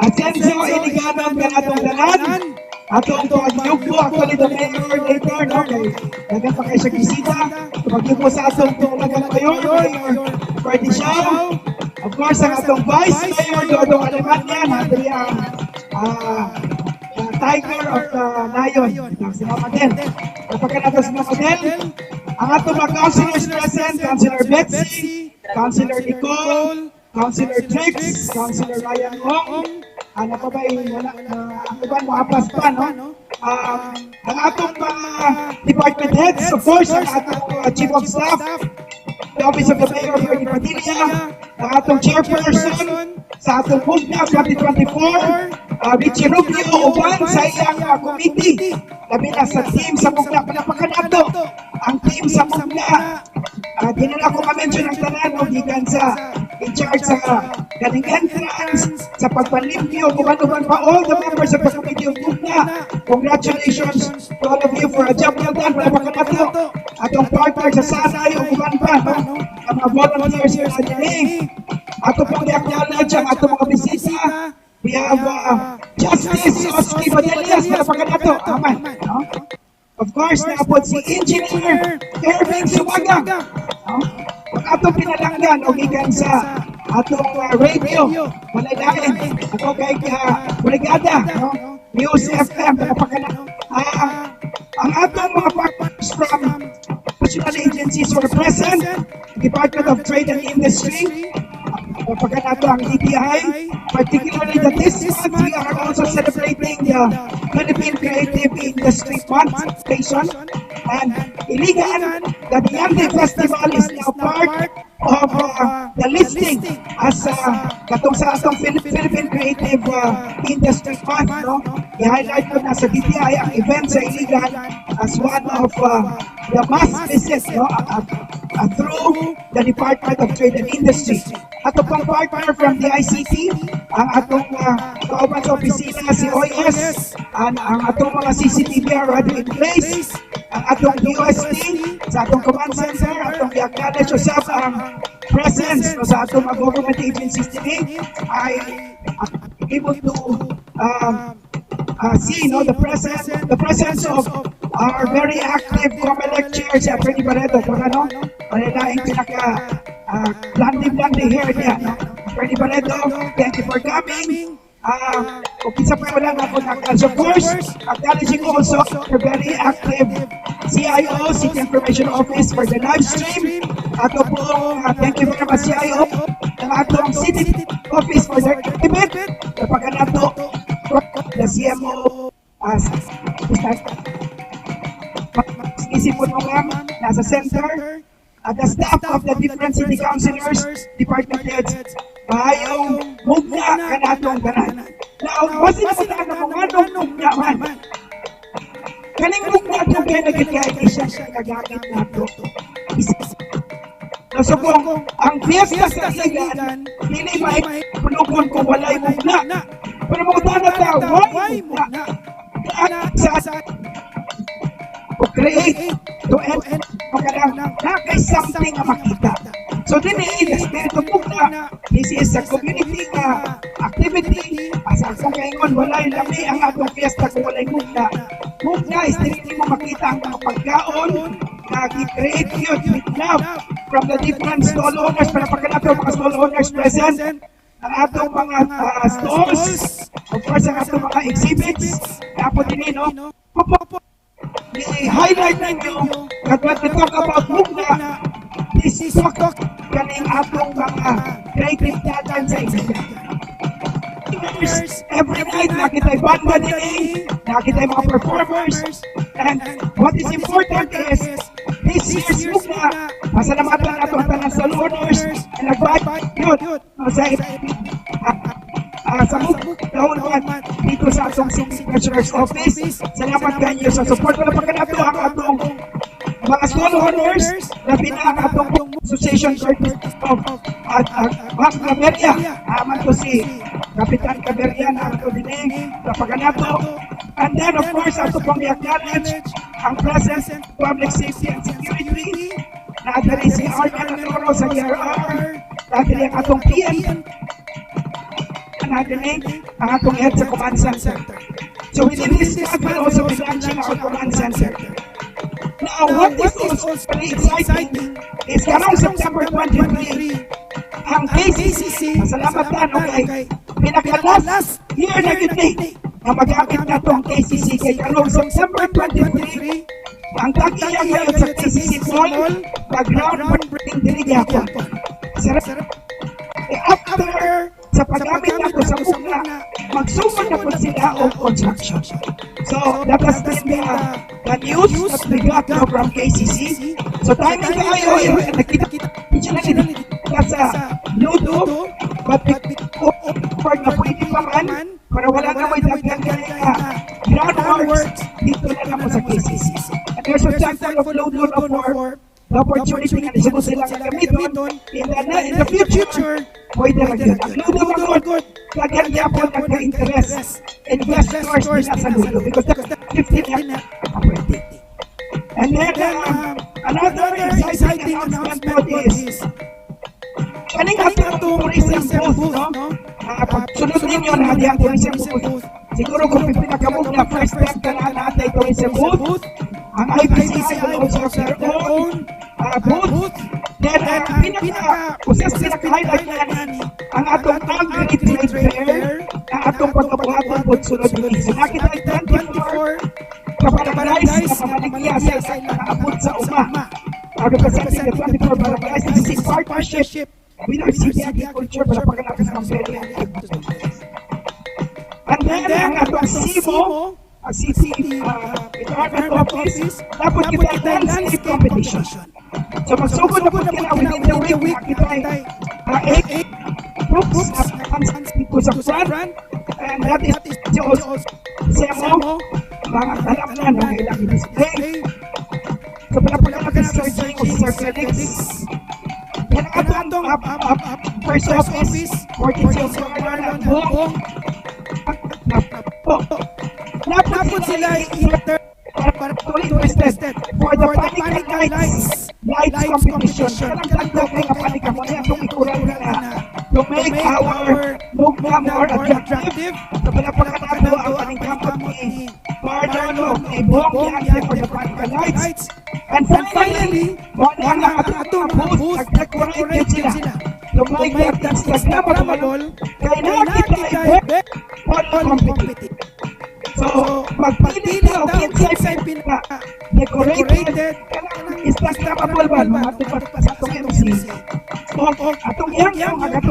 Asenso iliganon ka natong tanan. Ato ito magyugbo actually the mayor later, no? Kay dagan pa kayo sa bisita. Magyugbo sa atong talagang mayor, Mayor Freddy Siao. Of course, ang atong Vice Mayor Dodong Alemania, natri ang Tiger of the Lion. Sinama din. Kapag nato sinama din, ang atong mga councilors present, Councilor Betsy, Councilor Nicole, Councilor Trix, Councilor Ryan Ong, ano pa ba yung wala, ang iba mo apas pa, no? Ang atong mga department heads, of course, ang atong Chief of Staff, the Office of the Mayor, Freddy Padilla, ang atong chairperson, sa atong Mugna 2024, Richie Rubio, uban sa iyang committee, labi na sa team sa Mugna, panapakanato, ang team sa Mugna, di na ako ma-mention ang tanan, o gikan sa in charge sa kaning entrance, sa pagpalimpyo, uban-uban pa all the members of the committee of Mugna. Congratulations to all of you for a job well done, panapakanato. Atong partner sa Sanay, uban pa, no? Ang mga volunteers here sa Dinig. Ato pong i-acknowledge ang ato mga bisita. We have Justice Oski Badelias, panapakanato. Aman, no? Of course, naapod si Engineer Ervin Sumaga. No? Pag atong pinalanggan o gikan sa atong radio, malalain, ako kay Brigada, no? News FM, panapakanato. Ang atong mga partners from national agencies were present, Department of Trade and Industry, napakanato ang DTI, particularly that this month we are also celebrating the Philippine Creative Industry Month Station, and iligan that the Yangde Festival is now part of the listing as katong sa atong Philippine Creative Industry Month, no? I-highlight ko na sa DTI ang event sa iligan as one of the must visit, no? Through the Department of Trade and Industry. Ato pang partner from the ICT, ang atong kauban sa opisina si OS, ang atong mga CCTV are already in place, ang atong UST, sa atong command center, atong i-acknowledge usap ang presence no, sa atong government agencies today, ay able to see no, the presence of our very active COMELEC chair si Atty. Barreto, kung ano, panalaing pinaka blondie hair niya, no? Atty. Barreto, thank you for coming. Okay, sa pa wala na po na-acknowledge. Of course, acknowledging also our very active CIO, City Information Office for the live stream. Ato po, thank you very much CIO, ng atong City Office for their event. Kapag nato, the CMO, isip po naman, nasa center, at the staff of the different city councilors, department heads, bayong mugna ka natong ganan. Now, wasi na sa na kung anong mugna man. Kaning mugna ito kaya nagigayag siya sa nagagamit nato. So kung ang fiesta sa iligan, hindi maipulugon kung walay mugna. Pero mugna na tao, why mugna? To create, to end, nakay something na makita. So din the spirit of mugna, this is a community activity. Asa kung kaingon, walay lami ang atong fiesta kung walay mugna. Mugna is hindi mo makita ang mga pagkaon na i-create yun with love from the different stall owners. Para pagkanato mga stall owners present, ang atong mga stalls, of course ang atong mga exhibits, kapot din, no? I-highlight ninyo that when we talk about mugna, this is talk kaning atong mga creative talent sa iligan. Every night, nakita yung banda din, nakita yung mga performers, and what is important is, this year's mugna, masalamatan nato ang tanang stall owners, and nag-buy yun, sa mugna dito sa atong City Treasurer's Office. Salamat kanyo sa support. Wala pa kanato ang atong mga stall owners na pinaka-atong Association of Ma'am Caberia. Aman ko si Kapitan Caberia na ato din kapaganato. And then of course, ato pong i-acknowledge ang presence of Public Safety and Security na adali si Arnel Atoro sa ERR, dati ang atong PN, ang atong head sa command center. So within this month, we'll also be launching our command center. Now, what is also very exciting is karong September 23, ang KCC, salamat na kay pinaka-last year na yun na magamit na ito ang KCC kay karong September 23, ang tagiya ngayon sa KCC Mall, pag-groundbreaking din yapon. After sa paggamit na ito sa muna, magsumod na po sila o construction. So, that has been the news that we got now from KCC. So, timing kayo, nakita-kita sa YouTube, but for na pwede pa man, para wala na may dagdag groundworks dito na naman sa KCC. And there's a sample of load for the opportunity na gusto silang gamitin in the future. Pwede lang yun. Ludo magod, lagyan niya po nagka-interest investors nila sa Ludo because that's 15 na opportunity. And then, another exciting announcement is kaning atong tourism booth, no? Pagsunod ninyo na hadi ang tourism booth. Siguro kung pinakamog na first step ka na natin tourism booth, ang IPCC will also have their own booth. Then, pinaka-usas pinaka-highlight na ang atong agri-trade fair, ang atong pagkabuhaton po sunod din. So, nakita ay 24 kabarangay na pamaligya sa nakaabot sa UMA. Representing the 24 barangays, this is partnership with our city agriculture para pagkanakas ng very active. And then, ang atong SIMO, ang city department office, dapat kita ang landscape competition. So magsugod na po kila within the week, kita ay 8 groups na hands dito sa front, and that is SEMO, mga alam na ng ilang display. So pala searching of Sir Felix. Yan ang atong first office, 14th Garden at Hong. Napon sila para interested for the panic lights competition. Kanang kay nga panika mo na itong ikuran na to make our movement more attractive. So pinapakatawa ang paningkamot ni Marlon ni Bong yan for the panic lights. And finally, ang atong booth, nag-decorate sila. To make that Instagrammable, kaya nakita ay all competitive. So, magpili na o kinsay pinaka-decorated Instagrammable ba? Mga tupat pa sa itong MC. So, atong yang mga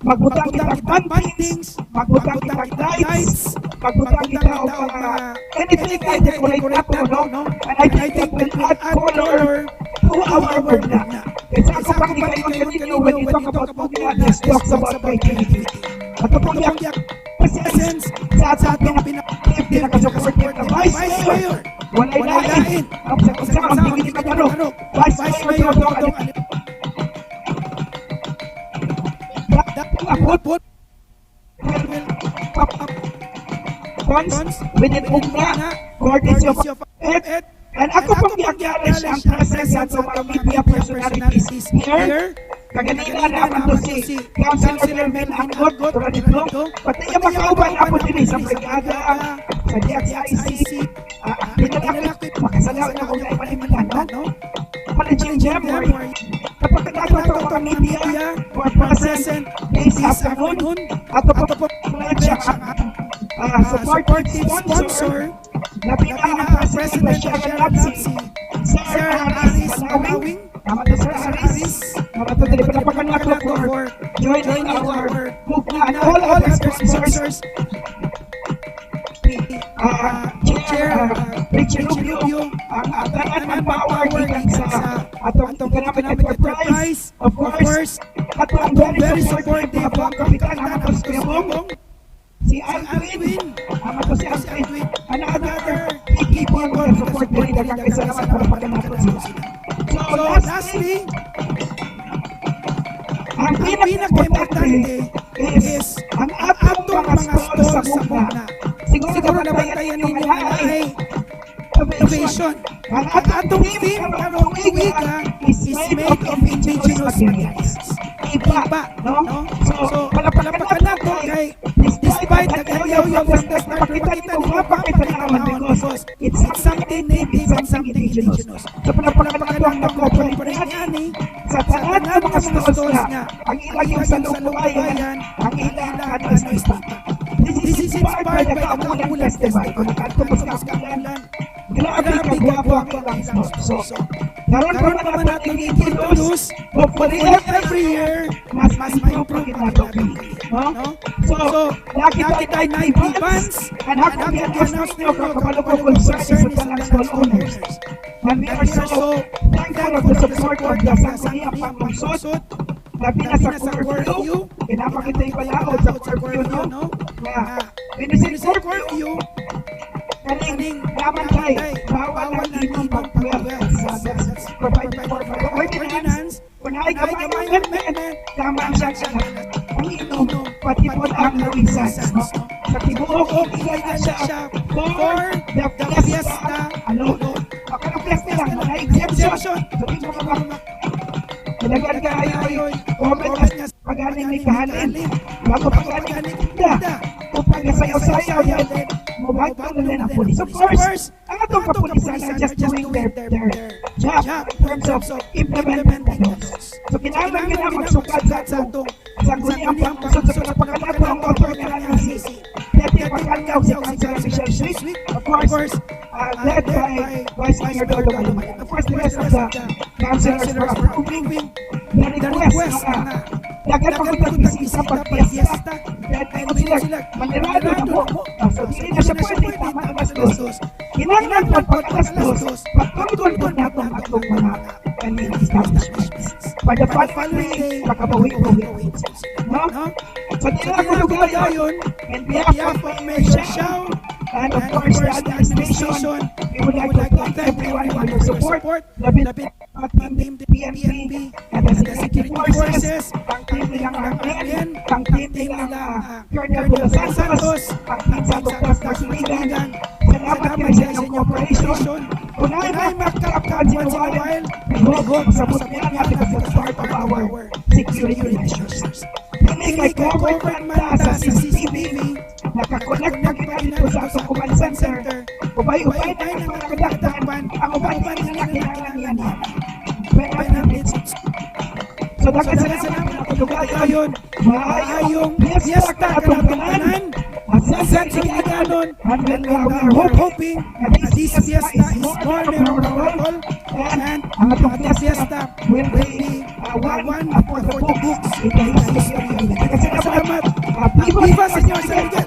magbutang kita bantings, magbutang kita lights, magbutang kita o mga anything ay decorate ako, no? And I think we'll add color to our work na. Kasi ako pang ikayon kanino when you talk about movie, let's talk about creativity. Ato pong yung presence sa ating pinaka-supportive na Vice Mayor. Walay lain. Sa ang bigyan ka tanong, Vice Mayor itong abot funds within UMNA, courtesy of Ed. And ako pong i-acknowledge ang presence sa mga media personalities here. Kaganina naman to si Councilor Mel Anggot, tulad ito. Pati yung makauban ako din sa brigada, sa DXIC. Pinalakit, makasalaw na kung naipalimutan, no? Paliging January. Kapag nagkataon ang media for present this afternoon, ato po pledge ang supportive sponsor na pinaka-president siya si Sir Aris Malawing. Tama to Sir Aris. Tama to dali palapakan nato for joining our movement and all other sponsors. Chair Richard Rubio, ang tanan ng power gikan sa atong ganapin enterprise, of course, atong very supportive ang kapitan ng Matos Kuyabong, si Alvin, to si Alvin, another key people who support din ang kasalamat para pagkanato sila. So lastly, ang pinaka-importante is ang atong mga stores sa muna. Siguro nabantayan ninyo ay innovation. Ang atong team karong iwika is made of indigenous materials. Iba, no? So, palapakan nato kay despite nag-ayaw yung from the start, makita ni mga pakitanawon because it's something native and something indigenous. So, palapakan lang na corporate yani sa tanan ng mga stores nga, ang ilang yung sa lupayan, ang ilang ano sa istata. This is inspired by the Kamulan Festival. Kung nakanto mo sa Kamulan, grabe kagwapo ang ilang stores. So, naroon pa naman natin i-introduce, hopefully every year, mas ma-improve natin. No? So, nakita tayo 90 bands, and how can we announce nyo kung kapalo po concerns sa talang stall owners? And we are so thankful of the support of the Sangguniang Panglusot, labi na sa curfew, pinapakita yung palaot sa curfew, no? Binisin curfew, kaning naman tayo, bawal na inom pag-12 sa provided for by ordinance, kung ay kamay amendment, tama siya sa ang inom, pati po ang luisas, no? Sa tibuok, ilay na siya for the fiesta, ano? Baka fiesta lang, mga exemption, so di mo ka talagang kayo, comment na pag-aning may kahalin, bago pag-aning tinda, upang nasayaw-sayaw yan, mobile pa na ang police. Of course, ang atong kapulisan are just doing their job in terms of implementing the laws. So, kailangan nila magsukad sa atong sangguniang pangkusod sa pagkakalapo ang author na ng CC. Dati pagkalaw si Councilor Michelle Sweet, of course, led by Vice Mayor Dodo Caluman. Of course, the rest of the councilors were approving the request na dagat pag-isa pag-fiesta. Dahil sila, manirado na po. So, hindi na siya pwede tama ang alas-dos. Kinanglan pag-alas-dos, pagtungtol po nato ang atong mga kanilang establishments. By the following day, makabawi-bawi. No? So, tila ko lugar yun, and behalf of Mayor Xiao, and of course the administration, we would like to thank everyone for your support, labit at team PNP, and the security forces, ang team nilang RMN, ang team nilang Colonel Bulos Santos, ang team sa Dr. Martinigan, salamat kayo sa inyong cooperation. Kung ay magkakapan sa while, we hope sa buti natin as the start of our security measures. Kami kay Government Manta sa CCTV, nakakonect na kita dito sa atong command center. Ubay-ubay na yung mga kadaktakan, ang ubay-ubay na kailangan yan. So, dapat salamat na pagkakaya yun. Maayong fiesta atong kanan. At sa ganon, and we are hoping that this fiesta is more memorable and ang atong fiesta will be one for the books in the history. Salamat. Viva Señor San Miguel!